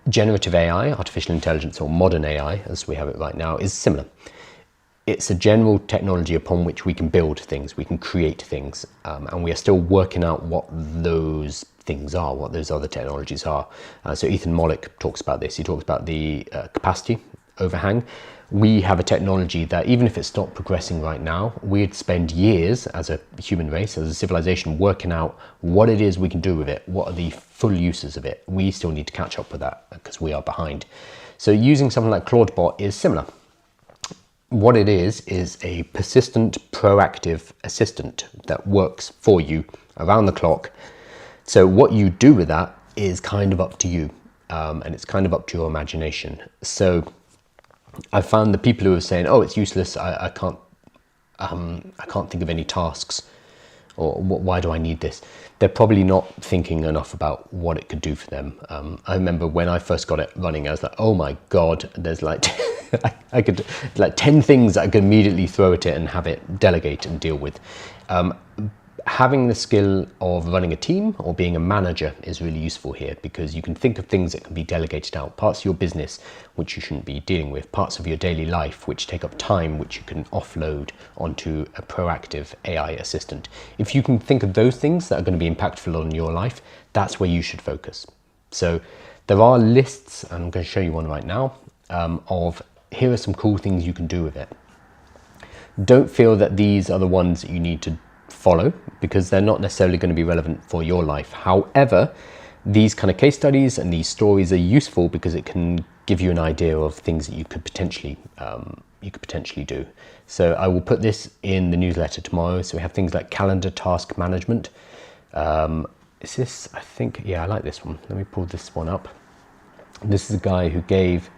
Generative AI, artificial intelligence, or modern AI, as we have it right now, is similar. It's a general technology upon which we can build things, we can create things, and we are still working out what those things are, what those other technologies are. So Ethan Mollick talks about this. He talks about the capacity overhang. We have a technology that even if it stopped progressing right now, we'd spend years as a human race, as a civilization, working out what it is we can do with it, what are the full uses of it. We still need to catch up with that because we are behind. So using something like Clawdbot is similar. What it is a persistent, proactive assistant that works for you around the clock. So what you do with that is kind of up to you, and it's kind of up to your imagination. So I found the people who are saying, "Oh, it's useless. I can't think of any tasks, or why do I need this?" They're probably not thinking enough about what it could do for them. I remember when I first got it running, I was like, "Oh my God, there's like." I could like 10 things that I could immediately throw at it and have it delegate and deal with. Having the skill of running a team or being a manager is really useful here, because you can think of things that can be delegated out, parts of your business which you shouldn't be dealing with, parts of your daily life which take up time, which you can offload onto a proactive AI assistant. If you can think of those things that are going to be impactful on your life, that's where you should focus. So there are lists, and I'm going to show you one right now, of here are some cool things you can do with it. Don't feel that these are the ones that you need to follow, because they're not necessarily going to be relevant for your life. However, these kind of case studies and these stories are useful because it can give you an idea of things that you could potentially do. So I will put this in the newsletter tomorrow. So we have things like calendar task management. Is this, I think, yeah, I like this one. Let me pull this one up. This is a guy who gave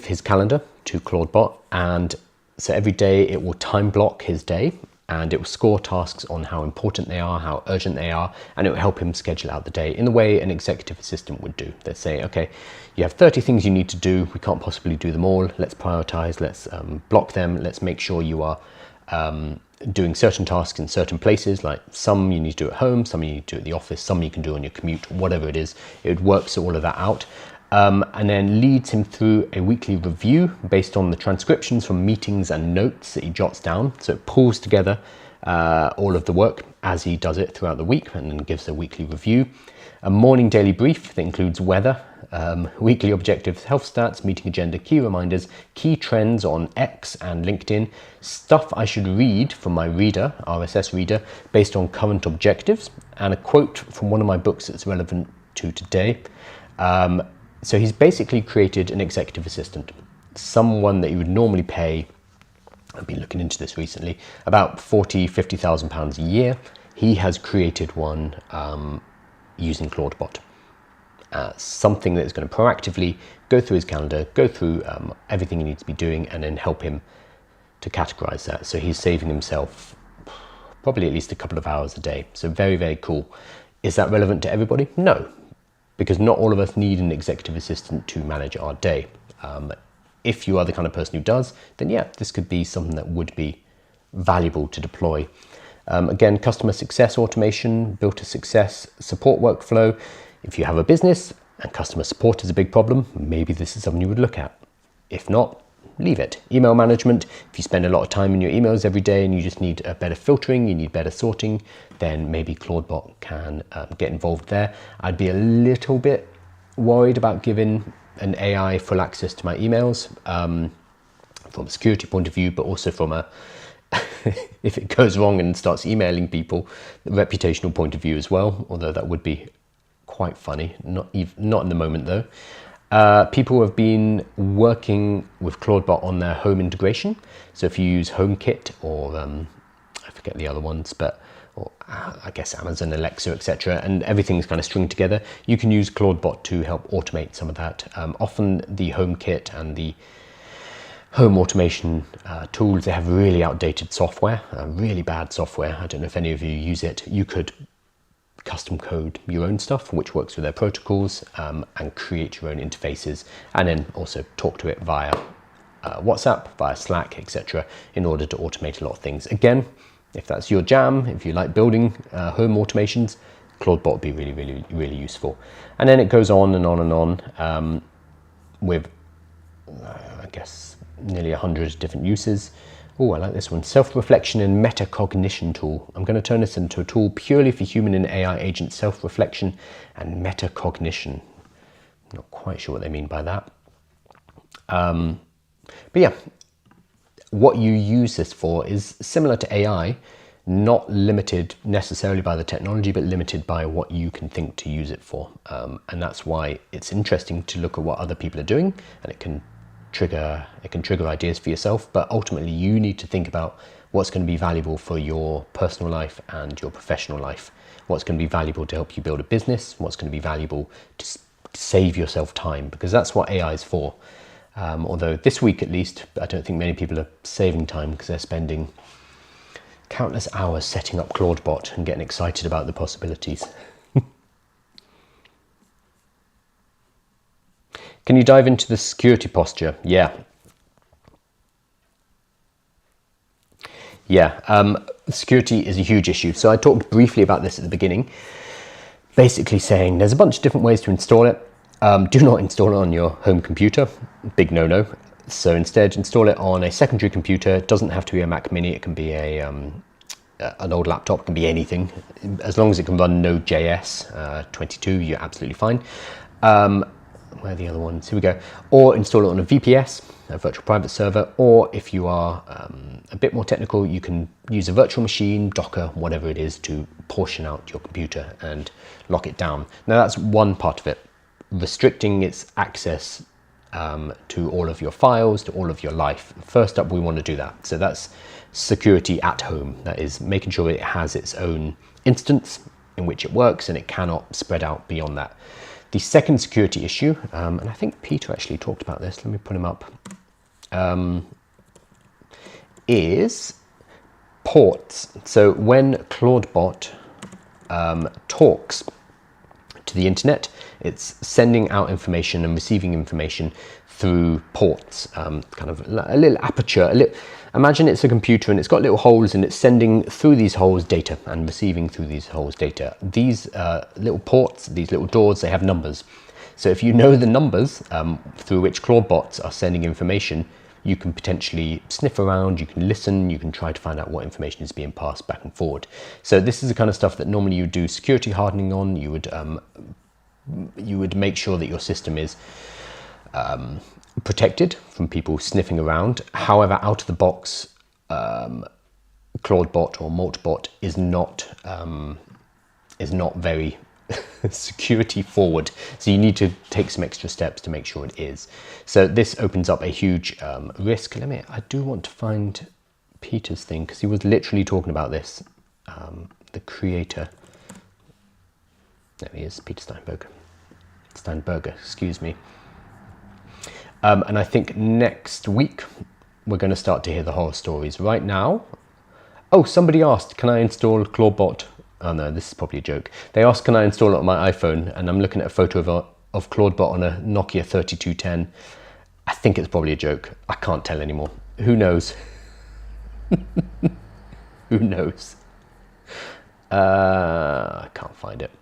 his calendar to Clawdbot, and so every day it will time block his day, and it will score tasks on how important they are, how urgent they are, and it will help him schedule out the day in the way an executive assistant would do. They'll say, okay, you have 30 things you need to do. We can't possibly do them all. Let's prioritize, let's block them. Let's make sure you are doing certain tasks in certain places, like some you need to do at home, some you need to do at the office, some you can do on your commute, whatever it is. It works all of that out. And then leads him through a weekly review based on the transcriptions from meetings and notes that he jots down. So it pulls together all of the work as he does it throughout the week, and then gives a weekly review. A morning daily brief that includes weather, weekly objectives, health stats, meeting agenda, key reminders, key trends on X and LinkedIn, stuff I should read from my reader, RSS reader, based on current objectives, and a quote from one of my books that's relevant to today. So he's basically created an executive assistant, someone that you would normally pay, I've been looking into this recently, about £50,000 a year. He has created one using Clawdbot. Something that is going to proactively go through his calendar, go through everything he needs to be doing, and then help him to categorize that. So he's saving himself probably at least a couple of hours a day. So very, very cool. Is that relevant to everybody? No. Because not all of us need an executive assistant to manage our day. If you are the kind of person who does, then yeah, this could be something that would be valuable to deploy. Again, customer success automation, built to success support workflow. If you have a business and customer support is a big problem, maybe this is something you would look at. If not, leave it. Email management, if you spend a lot of time in your emails every day and you just need a better filtering, you need better sorting, then maybe Clawdbot can get involved there. I'd be a little bit worried about giving an AI full access to my emails from a security point of view, but also from a, if it goes wrong and starts emailing people, the reputational point of view as well, although that would be quite funny, not in the moment though. People have been working with Clawdbot on their home integration. So if you use HomeKit or I forget the other ones, but I guess Amazon, Alexa, etc., and everything's kind of stringed together, you can use Clawdbot to help automate some of that. Often the HomeKit and the home automation tools, they have really outdated software, really bad software. I don't know if any of you use it. You could custom code your own stuff, which works with their protocols, and create your own interfaces, and then also talk to it via WhatsApp, via Slack, etc., in order to automate a lot of things. Again, if that's your jam, if you like building home automations, Clawdbot would be really, really, really useful. And then it goes on and on and on with, I guess, nearly 100 different uses. Oh, I like this one. Self-reflection and metacognition tool. I'm going to turn this into a tool purely for human and AI agent self-reflection and metacognition. Not quite sure what they mean by that. But yeah, what you use this for is similar to AI, not limited necessarily by the technology, but limited by what you can think to use it for. And that's why it's interesting to look at what other people are doing, and it can trigger ideas for yourself. But ultimately, you need to think about what's going to be valuable for your personal life and your professional life. What's going to be valuable to help you build a business, what's going to be valuable to save yourself time, because that's what AI is for. Although this week at least, I don't think many people are saving time because they're spending countless hours setting up Clawdbot and getting excited about the possibilities. Can you dive into the security posture? Yeah. Security is a huge issue. So I talked briefly about this at the beginning, basically saying there's a bunch of different ways to install it. Do not install it on your home computer, big no-no. So instead install it on a secondary computer. It doesn't have to be a Mac Mini, it can be an old laptop, it can be anything. As long as it can run Node.js 22, you're absolutely fine. Where are the other ones? Here we go. Or install it on a VPS, a virtual private server, or if you are a bit more technical, you can use a virtual machine, Docker, whatever it is, to portion out your computer and lock it down. Now that's one part of it, restricting its access to all of your files, to all of your life. First up, we want to do that. So that's security at home. That is making sure it has its own instance in which it works and it cannot spread out beyond that. The second security issue, and I think Peter actually talked about this, let me put him up, is ports. So when Clawdbot talks to the internet, it's sending out information and receiving information through ports, kind of a little aperture. Imagine it's a computer and it's got little holes, and it's sending through these holes data and receiving through these holes data. These little ports, these little doors, they have numbers. So if you know the numbers through which Clawdbots are sending information, you can potentially sniff around, you can listen, you can try to find out what information is being passed back and forward. So this is the kind of stuff that normally you do security hardening on. You would make sure that your system is protected from people sniffing around. However, out of the box, Clawdbot or Moltbot is not very security forward. So you need to take some extra steps to make sure it is. So this opens up a huge risk. I do want to find Peter's thing, because he was literally talking about this. The creator. There he is, Peter Steinberger, excuse me. And I think next week we're going to start to hear the horror stories. Right now, oh, somebody asked, can I install Clawdbot? Oh no, this is probably a joke. They asked, can I install it on my iPhone? And I'm looking at a photo of Clawdbot on a Nokia 3210. I think it's probably a joke. I can't tell anymore. Who knows? Who knows? I can't find it.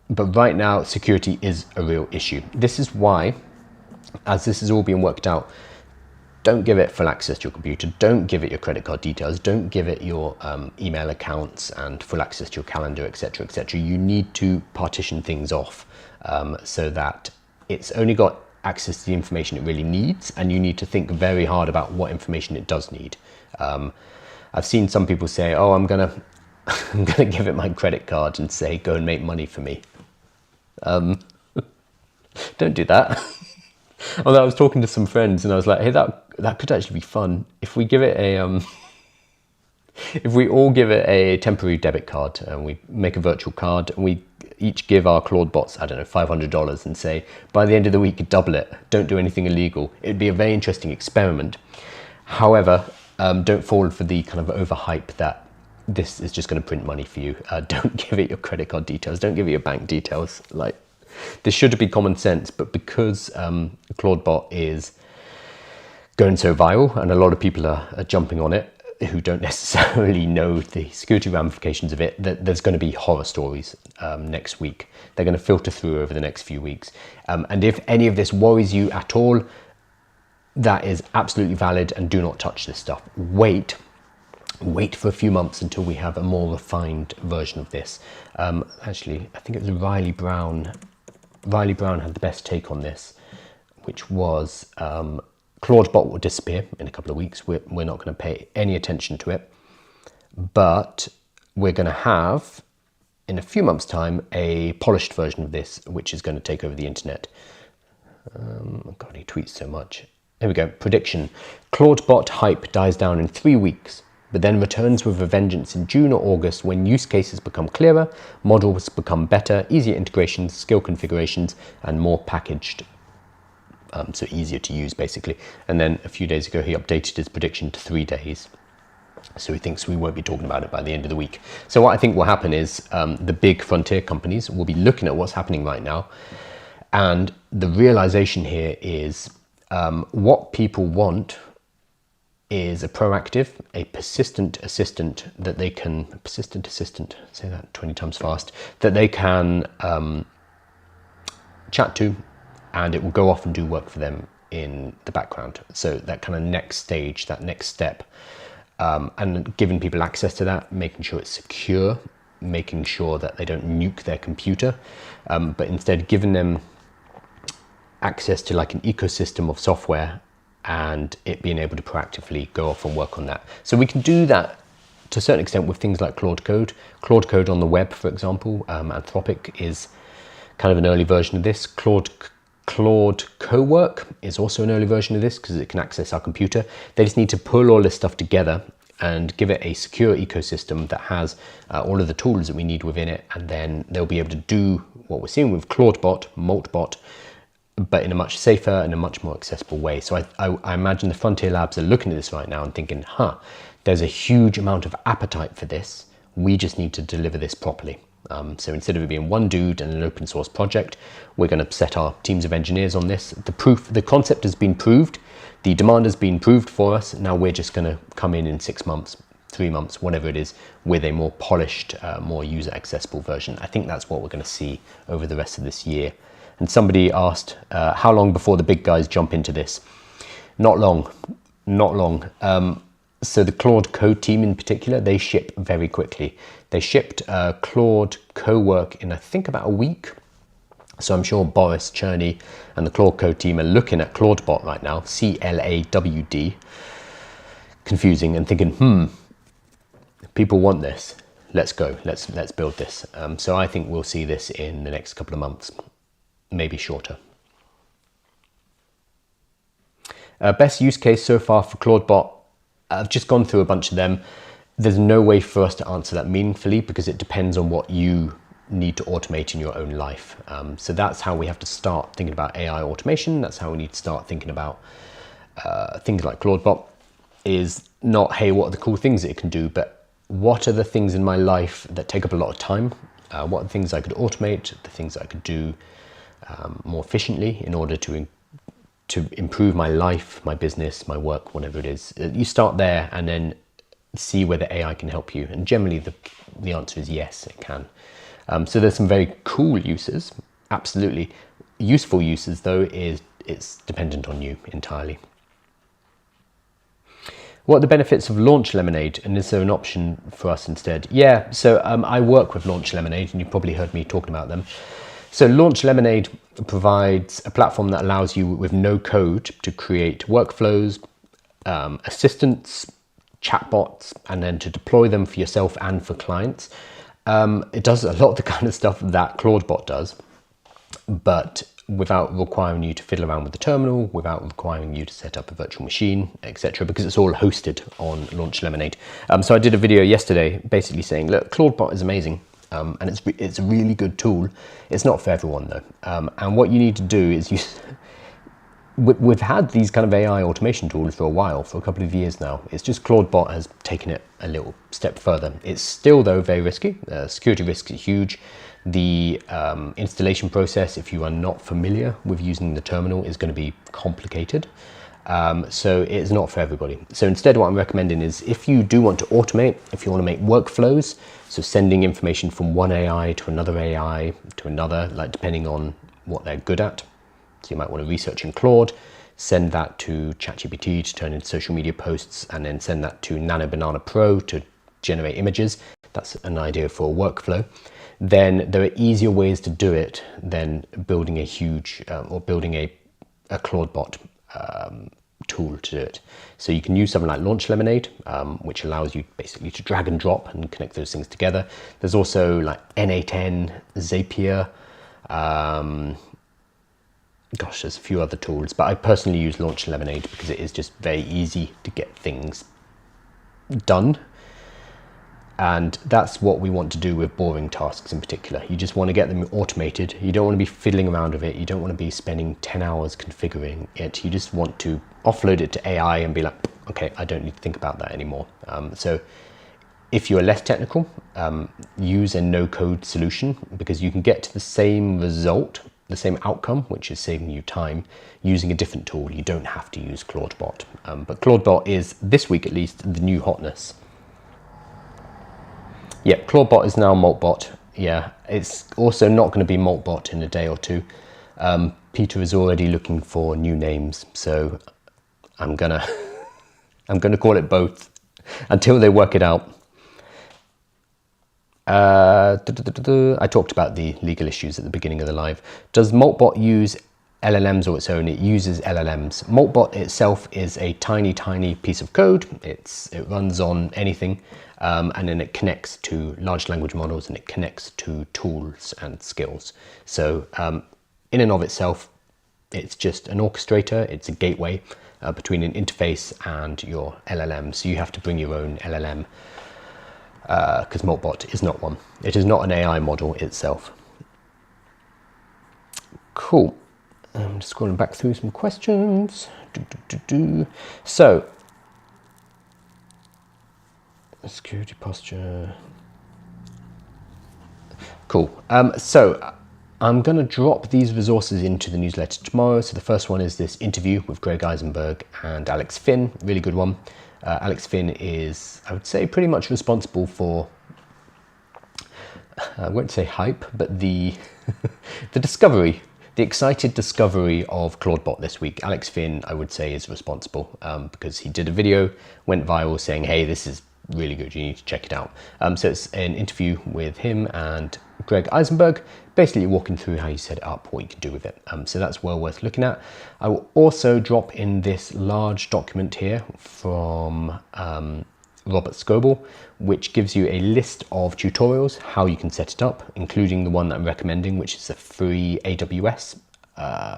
But right now, security is a real issue. This is why, as this is all being worked out, don't give it full access to your computer. Don't give it your credit card details. Don't give it your email accounts and full access to your calendar, etc., etc. You need to partition things off so that it's only got access to the information it really needs, and you need to think very hard about what information it does need. I've seen some people say, oh, I'm gonna give it my credit card and say, go and make money for me. Don't do that. Although I was talking to some friends and I was like, hey, that could actually be fun if we give it a if we all give it a temporary debit card and we make a virtual card and we each give our Clawdbots, I don't know, $500 and say, by the end of the week, double it. Don't do anything illegal. It'd be a very interesting experiment. However, Don't fall for the kind of overhype that this is just going to print money for you. Don't give it your credit card details. Don't give it your bank details. Like, this should be common sense, but because Clawdbot is going so viral and a lot of people are jumping on it who don't necessarily know the security ramifications of it, there's going to be horror stories next week. They're going to filter through over the next few weeks. And if any of this worries you at all, that is absolutely valid, and do not touch this stuff. Wait for a few months until we have a more refined version of this. Actually, I think it was Riley Brown. Riley Brown had the best take on this, which was Clawdbot will disappear in a couple of weeks. We're not going to pay any attention to it, but we're going to have, in a few months' time, a polished version of this, which is going to take over the internet. God, he tweets so much. Here we go. Prediction. Clawdbot hype dies down in 3 weeks, but then returns with a vengeance in June or August when use cases become clearer, models become better, easier integrations, skill configurations, and more packaged. So easier to use, basically. And then a few days ago, he updated his prediction to 3 days. So he thinks we won't be talking about it by the end of the week. So what I think will happen is the big frontier companies will be looking at what's happening right now. And the realization here is what people want is a proactive, a persistent assistant that they can, say that 20 times fast, that they can chat to, and it will go off and do work for them in the background. So that kind of next stage, that next step, and giving people access to that, making sure it's secure, making sure that they don't nuke their computer, but instead giving them access to like an ecosystem of software and it being able to proactively go off and work on that. So we can do that to a certain extent with things like Claude Code. Claude Code on the web, for example. Anthropic is kind of an early version of this. Claude Cowork is also an early version of this because it can access our computer. They just need to pull all this stuff together and give it a secure ecosystem that has all of the tools that we need within it, and then they'll be able to do what we're seeing with Clawdbot, Moltbot, but in a much safer and a much more accessible way. So I imagine the Frontier Labs are looking at this right now and thinking, there's a huge amount of appetite for this. We just need to deliver this properly. So instead of it being one dude and an open source project, we're going to set our teams of engineers on this. The concept has been proved, the demand has been proved for us. Now we're just going to come in 6 months, 3 months, whatever it is, with a more polished, more user accessible version. I think that's what we're going to see over the rest of this year. And somebody asked, how long before the big guys jump into this? Not long, not long. So the Claude Code team in particular, they ship very quickly. They shipped Claude Cowork in, I think, about a week. So I'm sure Boris Cherney and the Claude Code team are looking at Clawdbot right now, CLAWD, confusing, and thinking, people want this. Let's go. Let's build this. So I think we'll see this in the next couple of months, maybe shorter. Best use case so far for Clawdbot. I've just gone through a bunch of them. There's no way for us to answer that meaningfully because it depends on what you need to automate in your own life. So that's how we have to start thinking about AI automation. That's how we need to start thinking about things like Clawdbot. Is not, hey, what are the cool things that it can do, but what are the things in my life that take up a lot of time? What are the things I could automate, the things that I could do more efficiently in order to improve my life, my business, my work, whatever it is. You start there and then see whether AI can help you. And generally the answer is yes, it can. So there's some very cool uses, absolutely. Useful uses though, it's dependent on you entirely. What are the benefits of Launch Lemonade, and is there an option for us instead? Yeah, so I work with Launch Lemonade, and you've probably heard me talking about them. So Launch Lemonade provides a platform that allows you with no code to create workflows, assistants, chatbots, and then to deploy them for yourself and for clients. It does a lot of the kind of stuff that Clawdbot does, but without requiring you to fiddle around with the terminal, without requiring you to set up a virtual machine, etc., because it's all hosted on Launch Lemonade. So I did a video yesterday basically saying, look, Clawdbot is amazing. And it's a really good tool. It's not for everyone though. And what you need to do is we've had these kind of AI automation tools for a while, for a couple of years now. It's just Clawdbot has taken it a little step further. It's still, though, very risky. Security risks are huge. The installation process, if you are not familiar with using the terminal, is going to be complicated. So it's not for everybody. So instead, what I'm recommending is, if you do want to automate, if you want to make workflows, so sending information from one AI to another, like depending on what they're good at. So you might want to research in Claude, send that to ChatGPT to turn into social media posts, and then send that to Nano Banana Pro to generate images. That's an idea for a workflow. Then there are easier ways to do it than building a huge or building a Clawdbot tool to do it. So you can use something like Launch Lemonade, which allows you basically to drag and drop and connect those things together. There's also like N8N, Zapier, gosh, there's a few other tools, but I personally use Launch Lemonade because it is just very easy to get things done. And that's what we want to do with boring tasks in particular. You just want to get them automated. You don't want to be fiddling around with it. You don't want to be spending 10 hours configuring it. You just want to offload it to AI and be like, okay, I don't need to think about that anymore. So if you're less technical, use a no-code solution, because you can get to the same result, the same outcome, which is saving you time, using a different tool. You don't have to use Clawdbot. But Clawdbot is, this week at least, the new hotness. Yeah, Clawdbot is now Moltbot. Yeah, it's also not going to be Moltbot in a day or two. Peter is already looking for new names, so I'm gonna call it both until they work it out. I talked about the legal issues at the beginning of the live. Does Moltbot use LLMs or its own? It uses LLMs. Moltbot itself is a tiny piece of code. It runs on anything, and then it connects to large language models, and it connects to tools and skills. So in and of itself, it's just an orchestrator. It's a gateway between an interface and your LLM. So you have to bring your own LLM, because Moltbot is not one. It is not an AI model itself. Cool. I'm just scrolling back through some questions. So, security posture. Cool. So I'm going to drop these resources into the newsletter tomorrow. So the first one is this interview with Greg Eisenberg and Alex Finn. Really good one. Alex Finn is, I would say, pretty much responsible for, I won't say hype, but the discovery, the excited discovery of Clawdbot this week. Alex Finn, I would say, is responsible because he did a video, went viral saying, hey, this is really good, you need to check it out. So it's an interview with him and Greg Eisenberg, basically walking through how you set it up, what you can do with it. So that's well worth looking at. I will also drop in this large document here from Robert Scoble, which gives you a list of tutorials, how you can set it up, including the one that I'm recommending, which is a free AWS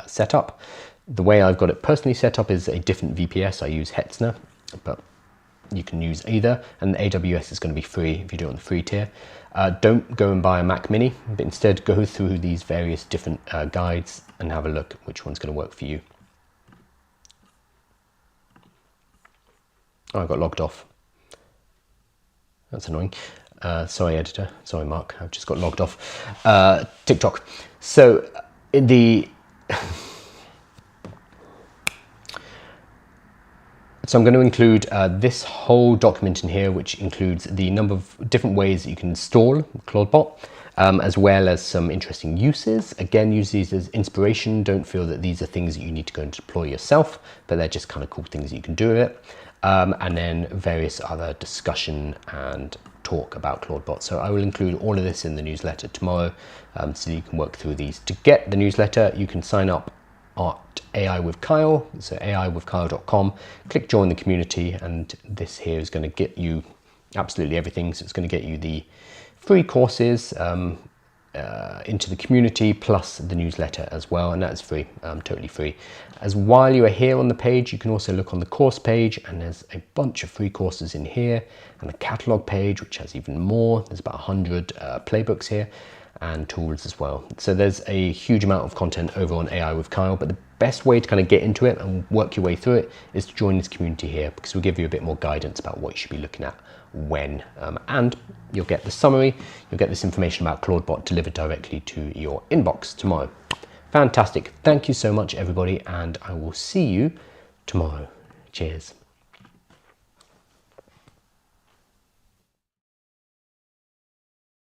setup. The way I've got it personally set up is a different VPS. I use Hetzner, but you can use either, and the AWS is going to be free if you do it on the free tier. Don't go and buy a Mac Mini, but instead go through these various different guides and have a look at which one's going to work for you. Oh, I got logged off. That's annoying. Sorry, editor. Sorry, Mark. I've just got logged off. TikTok. So in the So I'm going to include this whole document in here, which includes the number of different ways that you can install Clawdbot, as well as some interesting uses. Again, use these as inspiration. Don't feel that these are things that you need to go and deploy yourself, but they're just kind of cool things that you can do with it. And then various other discussion and talk about Clawdbot. So I will include all of this in the newsletter tomorrow, so you can work through these. To get the newsletter, you can sign up at AI with Kyle, so aiwithkyle.com, click join the community, and this here is going to get you absolutely everything. So it's going to get you the free courses into the community, plus the newsletter as well, and that's free, totally free. As while you are here on the page, you can also look on the course page, and there's a bunch of free courses in here, and the catalog page, which has even more. There's about 100 playbooks here. and tools as well. So there's a huge amount of content over on AI with Kyle, but the best way to kind of get into it and work your way through it is to join this community here, because we'll give you a bit more guidance about what you should be looking at when, and you'll get the summary, you'll get this information about Clawdbot delivered directly to your inbox tomorrow. Fantastic. Thank you so much, everybody, and I will see you tomorrow. Cheers.